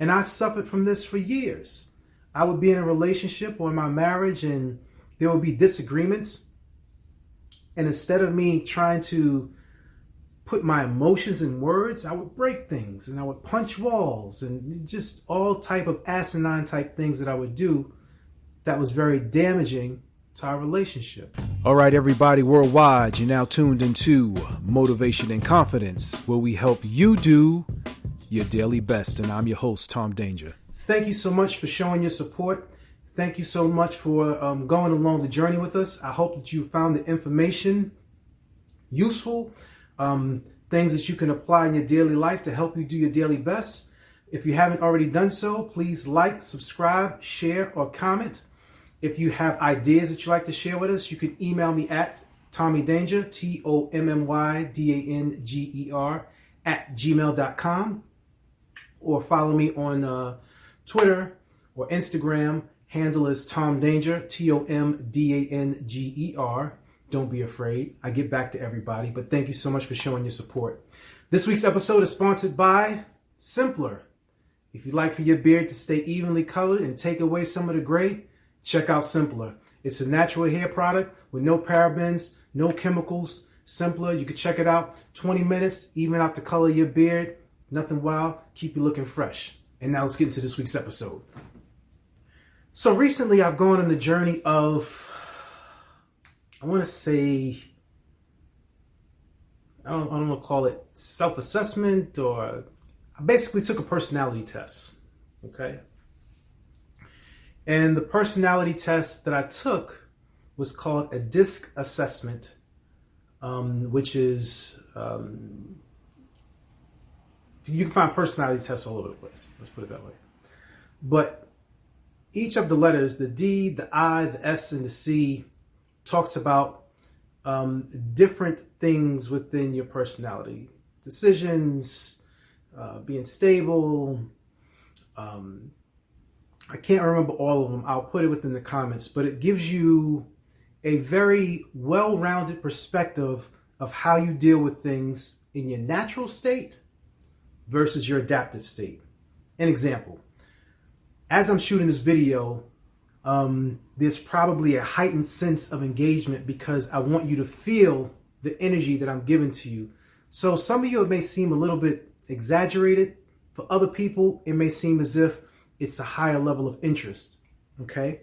And I suffered from this for years. I would be in a relationship or in my marriage and there would be disagreements. And instead of me trying to put my emotions in words, I would break things and I would punch walls and just all type of asinine type things that I would do that was very damaging to our relationship. All right, everybody worldwide, you're now tuned into Motivation and Confidence, where we help you do your daily best. And I'm your host, Tom Danger. Thank you so much for showing your support. Thank you so much for going along the journey with us. I hope that you found the information useful, things that you can apply in your daily life to help you do your daily best. If you haven't already done so, please like, subscribe, share, or comment. If you have ideas that you'd like to share with us, you can email me at TommyDanger, TommyDanger, @gmail.com, or follow me on Twitter or Instagram. Handle is Tom Danger, TOMDANGER. Don't be afraid. I get back to everybody, but thank you so much for showing your support. This week's episode is sponsored by Simpler. If you'd like for your beard to stay evenly colored and take away some of the gray, check out Simpler. It's a natural hair product with no parabens, no chemicals. Simpler, you can check it out. 20 minutes, even out the color of your beard. Nothing wild, keep you looking fresh. And now let's get into this week's episode. So recently I've gone on the journey of, I want to say, I don't want to call it self-assessment, or I basically took a personality test, okay? And the personality test that I took was called a DISC assessment, which is, you can find personality tests all over the place. Let's put it that way. But each of the letters, the D, the I, the S, and the C, talks about different things within your personality. Decisions, being stable. I can't remember all of them. I'll put it within the comments, but it gives you a very well-rounded perspective of how you deal with things in your natural state versus your adaptive state. An example, as I'm shooting this video, there's probably a heightened sense of engagement because I want you to feel the energy that I'm giving to you. So some of you, it may seem a little bit exaggerated. For other people, it may seem as if it's a higher level of interest, okay?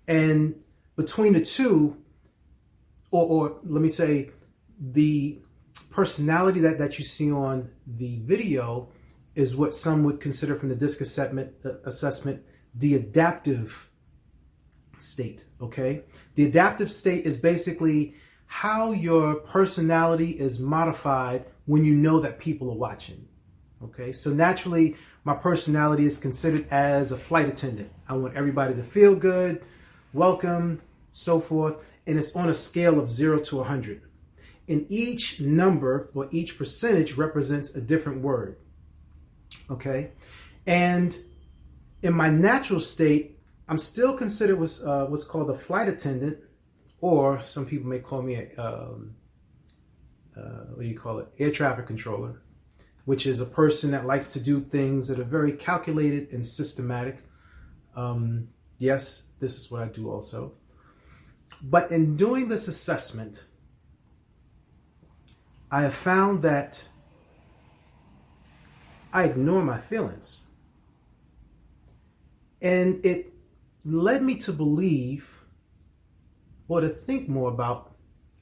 And between the two, or let me say, the personality that you see on the video is what some would consider from the DISC assessment the adaptive state, okay? The adaptive state is basically how your personality is modified when you know that people are watching, okay? So naturally, my personality is considered as a flight attendant. I want everybody to feel good, welcome, so forth, and it's on a scale of 0 to 100. And each number or each percentage represents a different word, okay? And in my natural state, I'm still considered what's called a flight attendant, or some people may call me a, air traffic controller, which is a person that likes to do things that are very calculated and systematic. Yes, this is what I do also. But in doing this assessment, I have found that I ignore my feelings. And it led me to believe, or to think more about,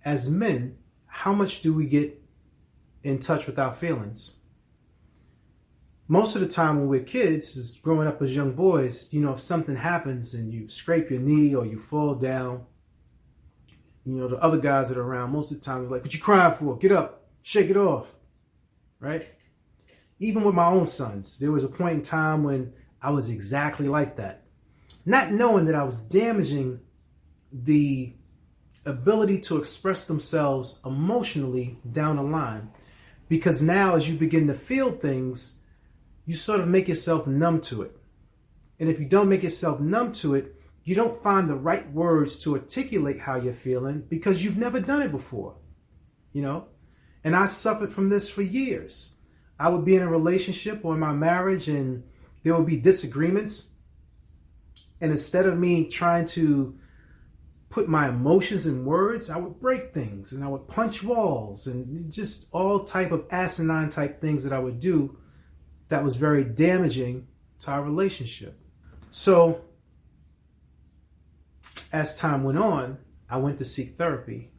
as men, how much do we get in touch with our feelings? Most of the time when we're kids, is growing up as young boys, you know, if something happens and you scrape your knee or you fall down, you know, the other guys that are around, most of the time, they're like, what you crying for? Get up, shake it off, right? Even with my own sons, there was a point in time when I was exactly like that. Not knowing that I was damaging the ability to express themselves emotionally down the line. Because now as you begin to feel things, you sort of make yourself numb to it. And if you don't make yourself numb to it, you don't find the right words to articulate how you're feeling because you've never done it before, you know? And I suffered from this for years. I would be in a relationship or in my marriage and there would be disagreements. And instead of me trying to put my emotions in words, I would break things and I would punch walls and just all type of asinine type things that I would do that was very damaging to our relationship. So as time went on, I went to seek therapy.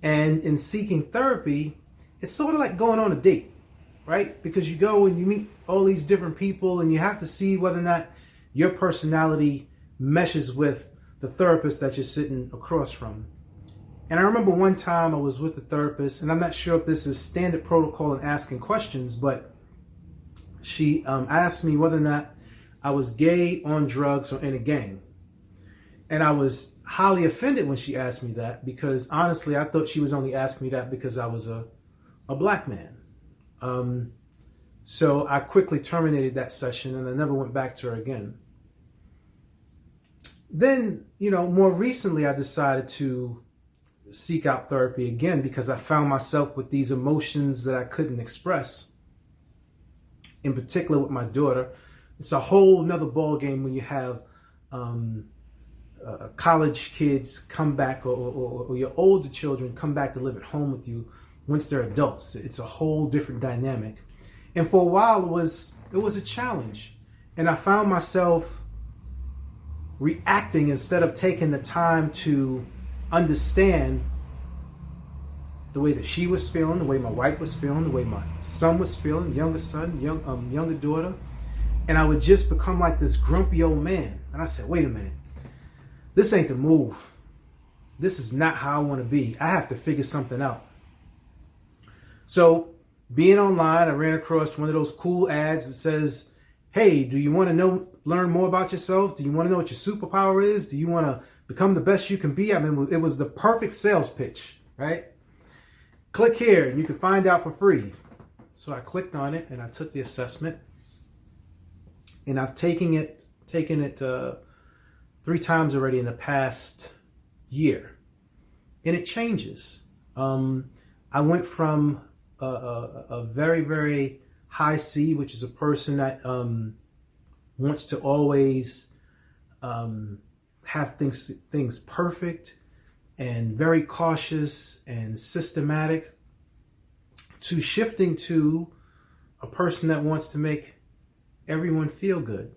And in seeking therapy, it's sort of like going on a date, right? Because you go and you meet all these different people and you have to see whether or not your personality meshes with the therapist that you're sitting across from. And I remember one time I was with the therapist, and I'm not sure if this is standard protocol in asking questions, but she asked me whether or not I was gay, on drugs, or in a gang. And I was highly offended when she asked me that, because honestly, I thought she was only asking me that because I was a black man. So I quickly terminated that session and I never went back to her again. Then, more recently, I decided to seek out therapy again because I found myself with these emotions that I couldn't express. In particular with my daughter. It's a whole nother ball game when you have college kids come back or your older children come back to live at home with you once they're adults. It's a whole different dynamic. And for a while, it was a challenge. And I found myself reacting instead of taking the time to understand the way that she was feeling, the way my wife was feeling, the way my son was feeling, younger son, younger daughter. And I would just become like this grumpy old man. And I said, wait a minute, this ain't the move. This is not how I want to be. I have to figure something out. So being online, I ran across one of those cool ads that says, hey, do you want to learn more about yourself? Do you want to know what your superpower is? Do you want to become the best you can be? I mean, it was the perfect sales pitch, right? Click here and you can find out for free. So I clicked on it and I took the assessment. And I've taken it 3 times already in the past year. And it changes. I went from a very, very high C, which is a person that wants to always have things perfect and very cautious and systematic, to shifting to a person that wants to make everyone feel good.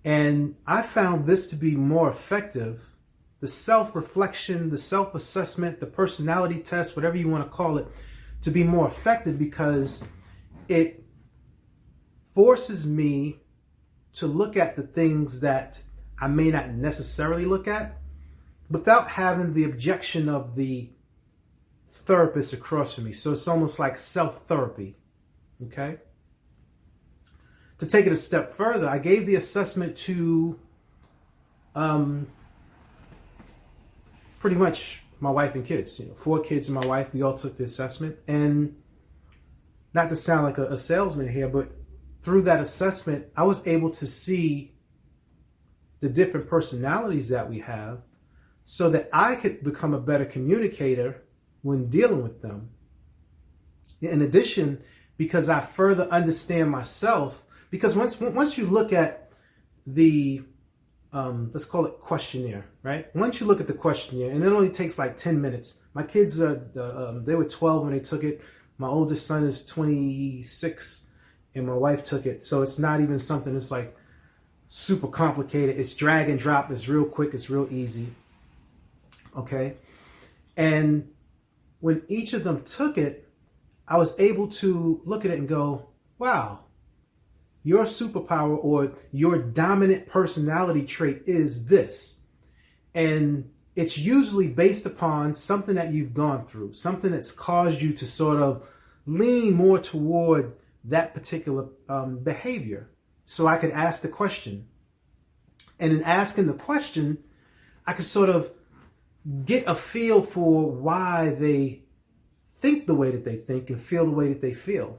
And I found this to be more effective. The self-reflection, the self-assessment, the personality test, whatever you want to call it, to be more effective because it forces me to look at the things that I may not necessarily look at without having the objection of the therapist across from me. So it's almost like self-therapy, okay? To take it a step further, I gave the assessment to pretty much my wife and kids. 4 kids and my wife, we all took the assessment. And not to sound like a salesman here, but through that assessment, I was able to see the different personalities that we have so that I could become a better communicator when dealing with them. In addition, because I further understand myself, because once you look at the, let's call it questionnaire, right? Once you look at the questionnaire, and it only takes like 10 minutes. My kids, they were 12 when they took it. My oldest son is 26 and my wife took it. So it's not even something that's like super complicated. It's drag and drop. It's real quick. It's real easy. Okay. And when each of them took it, I was able to look at it and go, wow, your superpower or your dominant personality trait is this. And it's usually based upon something that you've gone through, something that's caused you to sort of lean more toward that particular behavior. So I could ask the question. And in asking the question, I could sort of get a feel for why they think the way that they think and feel the way that they feel.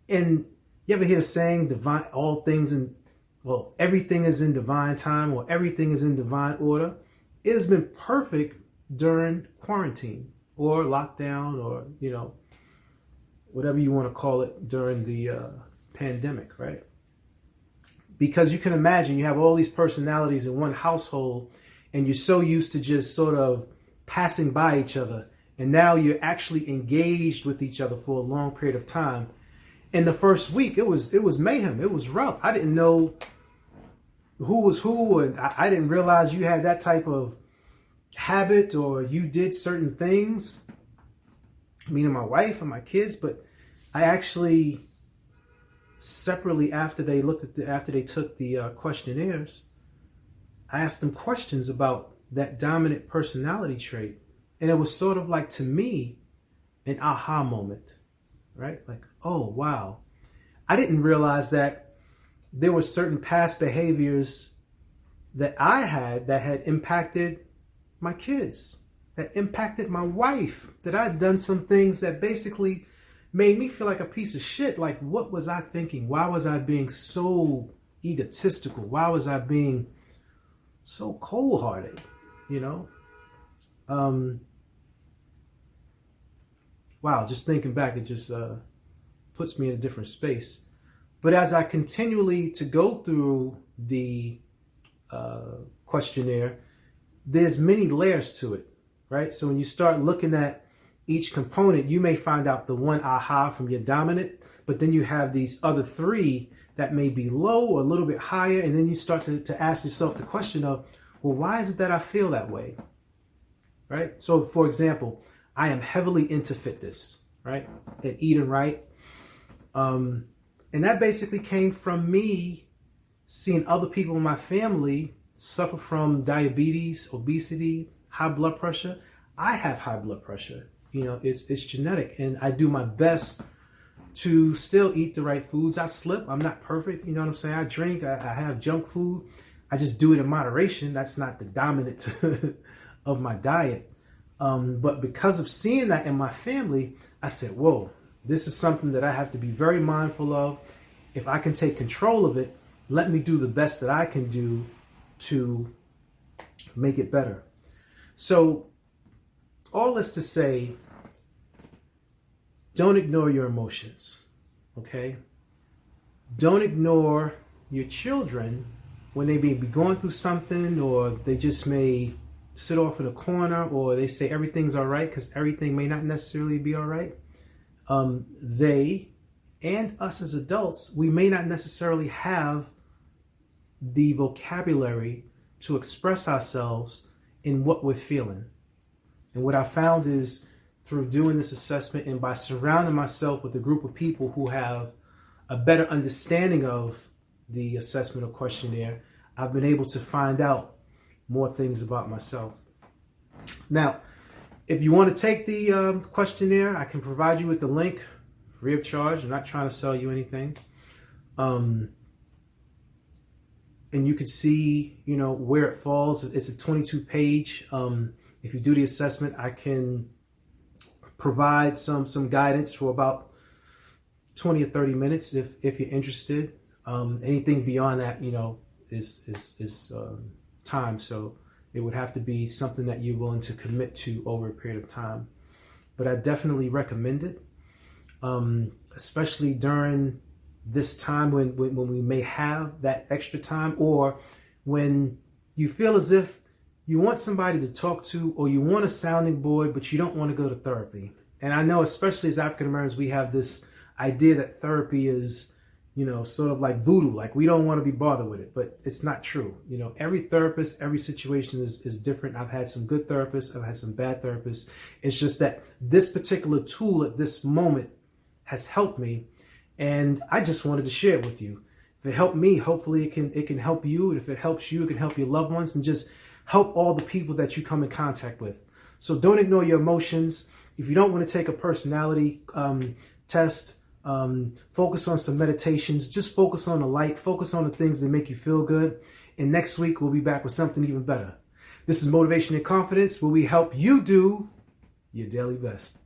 And you ever hear the saying, divine, all things in, well, everything is in divine time or everything is in divine order? It has been perfect during quarantine or lockdown or, whatever you want to call it during the pandemic, right? Because you can imagine you have all these personalities in one household and you're so used to just sort of passing by each other. And now you're actually engaged with each other for a long period of time. In the first week, it was mayhem. It was rough. I didn't know who was who, and I didn't realize you had that type of habit or you did certain things. Me and my wife and my kids, but I actually separately after they took the questionnaires, I asked them questions about that dominant personality trait, and it was sort of like, to me, an aha moment, right? Like, oh wow, I didn't realize that there were certain past behaviors that I had that had impacted my kids, that impacted my wife, that I'd done some things that basically made me feel like a piece of shit. Like, what was I thinking? Why was I being so egotistical? Why was I being so cold-hearted? You know? Wow, just thinking back, it just puts me in a different space. But as I continually to go through the questionnaire, there's many layers to it, right? So when you start looking at each component, you may find out the one aha from your dominant, but then you have these other three that may be low or a little bit higher. And then you start to ask yourself the question of, well, why is it that I feel that way? Right? So for example, I am heavily into fitness, right? And eating right. And that basically came from me seeing other people in my family suffer from diabetes, obesity, high blood pressure. I have high blood pressure. You know, it's genetic, and I do my best to still eat the right foods. I slip. I'm not perfect. You know what I'm saying? I drink. I have junk food. I just do it in moderation. That's not the dominant of my diet. But because of seeing that in my family, I said, whoa, this is something that I have to be very mindful of. If I can take control of it, let me do the best that I can do to make it better. So all this to say, don't ignore your emotions, okay? Don't ignore your children when they may be going through something, or they just may sit off in a corner, or they say everything's all right, because everything may not necessarily be all right. They and us as adults, we may not necessarily have the vocabulary to express ourselves in what we're feeling. And what I found is, through doing this assessment and by surrounding myself with a group of people who have a better understanding of the assessment or questionnaire, I've been able to find out more things about myself. Now, if you want to take the questionnaire, I can provide you with the link free of charge. I'm not trying to sell you anything. And you can see, you know, where it falls. It's a 22-page. If you do the assessment, I can provide some guidance for about 20 or 30 minutes if you're interested. Anything beyond that, you know, is time. So it would have to be something that you're willing to commit to over a period of time. But I definitely recommend it, especially during this time when we may have that extra time, or when you feel as if you want somebody to talk to, or you want a sounding board, but you don't want to go to therapy. And I know, especially as African Americans, we have this idea that therapy is, you know, sort of like voodoo, like we don't want to be bothered with it, but it's not true. You know, every therapist, every situation is different. I've had some good therapists, I've had some bad therapists. It's just that this particular tool at this moment has helped me, and I just wanted to share it with you. If it helped me, hopefully it can help you. And if it helps you, it can help your loved ones, and just help all the people that you come in contact with. So don't ignore your emotions. If you don't want to take a personality test, focus on some meditations. Just focus on the light. Focus on the things that make you feel good. And next week, we'll be back with something even better. This is Motivation and Confidence, where we help you do your daily best.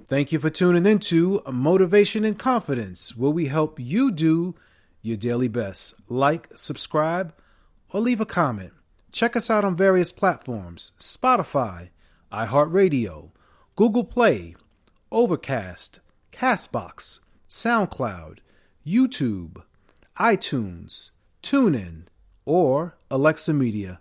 Thank you for tuning into Motivation and Confidence, where we help you do your daily best. Like, subscribe, or leave a comment. Check us out on various platforms: Spotify, iHeartRadio, Google Play, Overcast, Castbox, SoundCloud, YouTube, iTunes, TuneIn, or Alexa Media.